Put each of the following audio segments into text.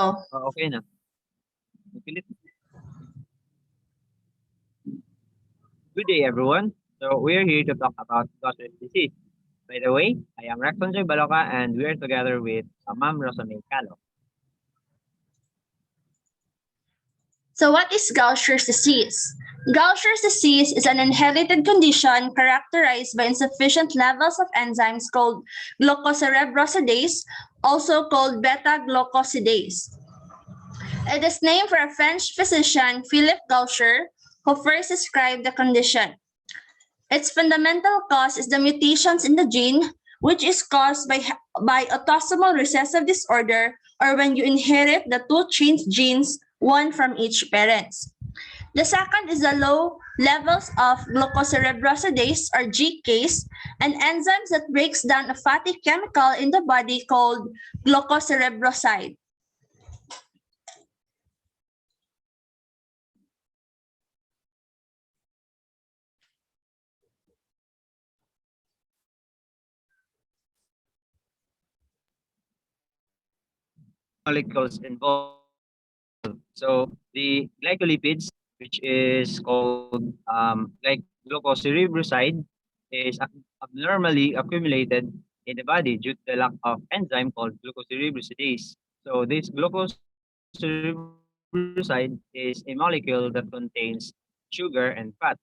Okay na. Pilit. Good day, everyone. So we're here to talk about Gauchers disease. By the way, I am Rexon Baloca, and we are together with Ma'am Rosamay Calo. So, what is Gaucher's disease? Gaucher's disease is an inherited condition characterized by insufficient levels of enzymes called glucocerebrosidase, also called beta-glucosidase. It is named for a French physician, Philippe Gaucher, who first described the condition. Its fundamental cause is the mutations in the gene, which is caused by autosomal recessive disorder, or when you inherit the two changed genes, one from each parent. The second is the low levels of glucocerebrosidase, or GCase, an enzyme that breaks down a fatty chemical in the body called glucocerebroside. Molecules involved. So the glycolipids, which is called like glucocerebroside, is abnormally accumulated in the body due to the lack of enzyme called glucocerebrosidase. So this glucocerebrosidase is a molecule that contains sugar and fat,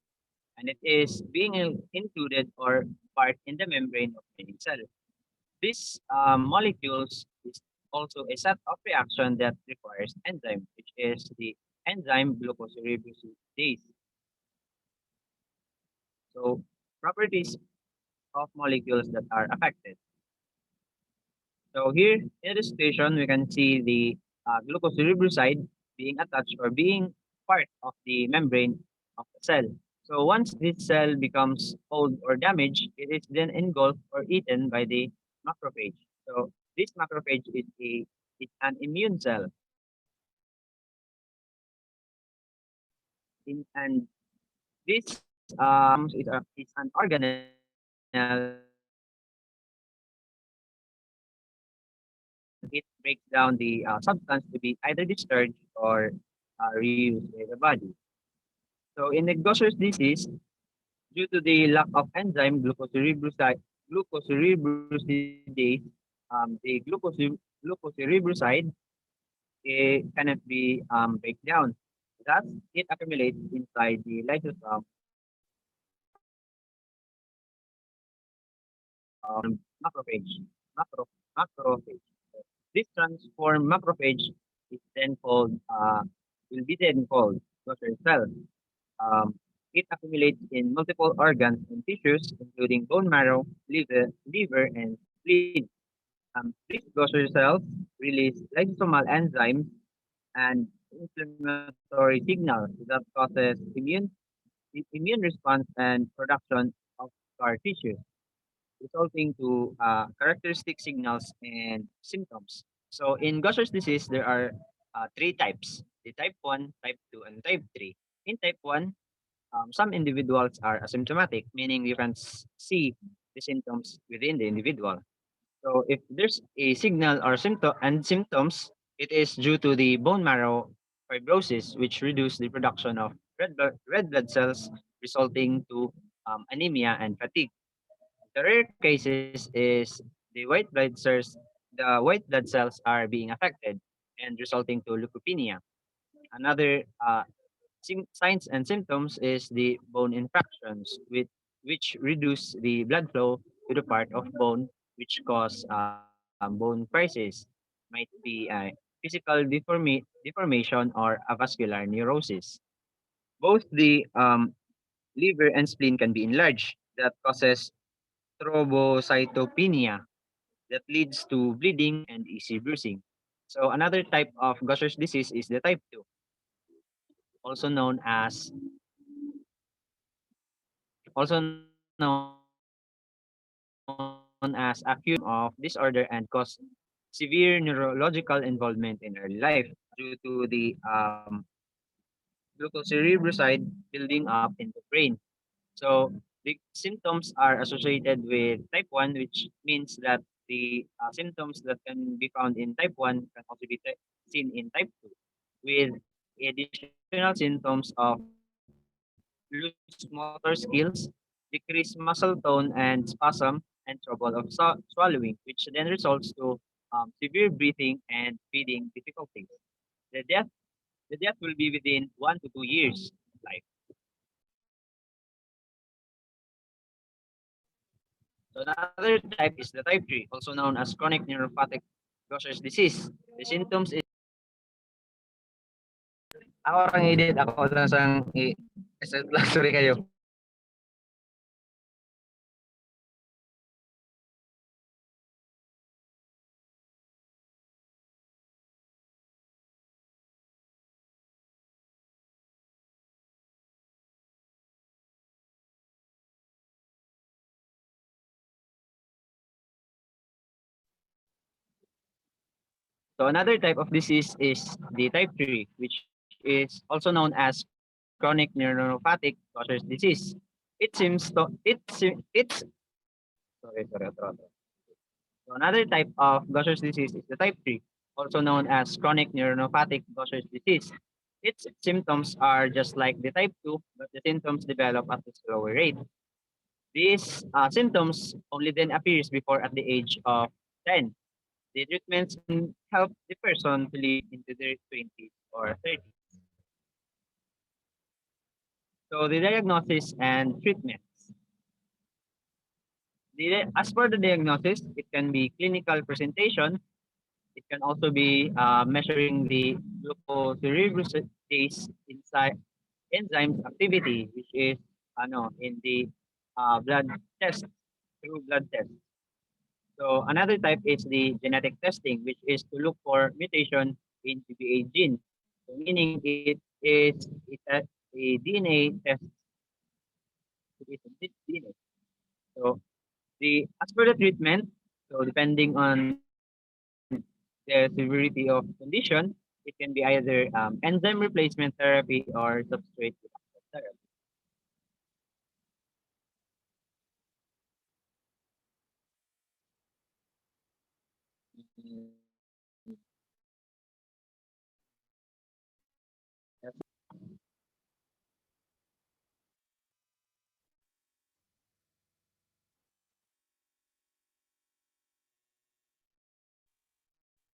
and it is being included or part in the membrane of any cell. These molecules is also a set of reaction that requires enzyme, which is the enzyme glucocerebrosidase. So properties of molecules that are affected. So here in this station, we can see the glucocerebroside being attached or being part of the membrane of the cell. So once this cell becomes old or damaged, it is then engulfed or eaten by the macrophage. So this macrophage is an immune cell. And this is an organelle it breaks down the substance to be either discharged or reused by the body. So in the Gaucher's disease, due to the lack of enzyme glucocerebrosidase, glucocerebroside cannot be break down. Thus, it accumulates inside the lysosome macrophage. Macrophage. This transformed macrophage is then called will be then called Gaucher cell. Um, it accumulates in multiple organs and tissues, including bone marrow, liver, and spleen. These Gaucher cells release lysosomal enzymes and inflammatory signals that causes immune response and production of scar tissue, resulting to characteristic signals and symptoms. So in Gaucher's disease, there are three types: the type 1, type 2, and type 3. In type 1, some individuals are asymptomatic, meaning you can see the symptoms within the individual. So if there's a signal or symptoms, it is due to the bone marrow fibrosis, which reduce the production of red blood cells, resulting to anemia and fatigue. The rare cases is the white blood cells are being affected and resulting to leukopenia. Another signs and symptoms is the bone infections, which reduce the blood flow to the part of bone, which cause bone crisis. Might be a physical deformation or a vascular neurosis. Both the liver and spleen can be enlarged. That causes thrombocytopenia that leads to bleeding and easy bruising. So another type of Gaucher's disease is the type 2, also known as acute of disorder and cause severe neurological involvement in early life due to the glucocerebroside building up in the brain. So the symptoms are associated with type 1, which means that the symptoms that can be found in type 1 can also be seen in type 2, with additional symptoms of loose motor skills, decreased muscle tone and spasm, and trouble of swallowing, which then results to severe breathing and feeding difficulties. The the death will be within 1 to 2 years of life. So another type is the type 3, also known as chronic neuropathic Gauchers disease. The symptoms is ako orang edit ako lang sang i-set lang sorry kayo. So another type of disease is the type 3, which is also known as chronic neuropathic Gaucher's disease. It's sorry. So another type of Gaucher's disease is the type 3, also known as chronic neuropathic Gaucher's disease. Its symptoms are just like the type 2, but the symptoms develop at a slower rate. These symptoms only then appears before at the age of 10. The treatments can help the person to live into their 20s or 30s. So the diagnosis and treatments. As for the diagnosis, it can be clinical presentation. It can also be measuring the glucocerebrosidase inside enzymes activity, which is in the blood test through blood test. So another type is the genetic testing, which is to look for mutation in GBA gene. So meaning a DNA test. It is a DNA. So the as per the treatment, so depending on the severity of condition, it can be either enzyme replacement therapy or substrate reduction therapy.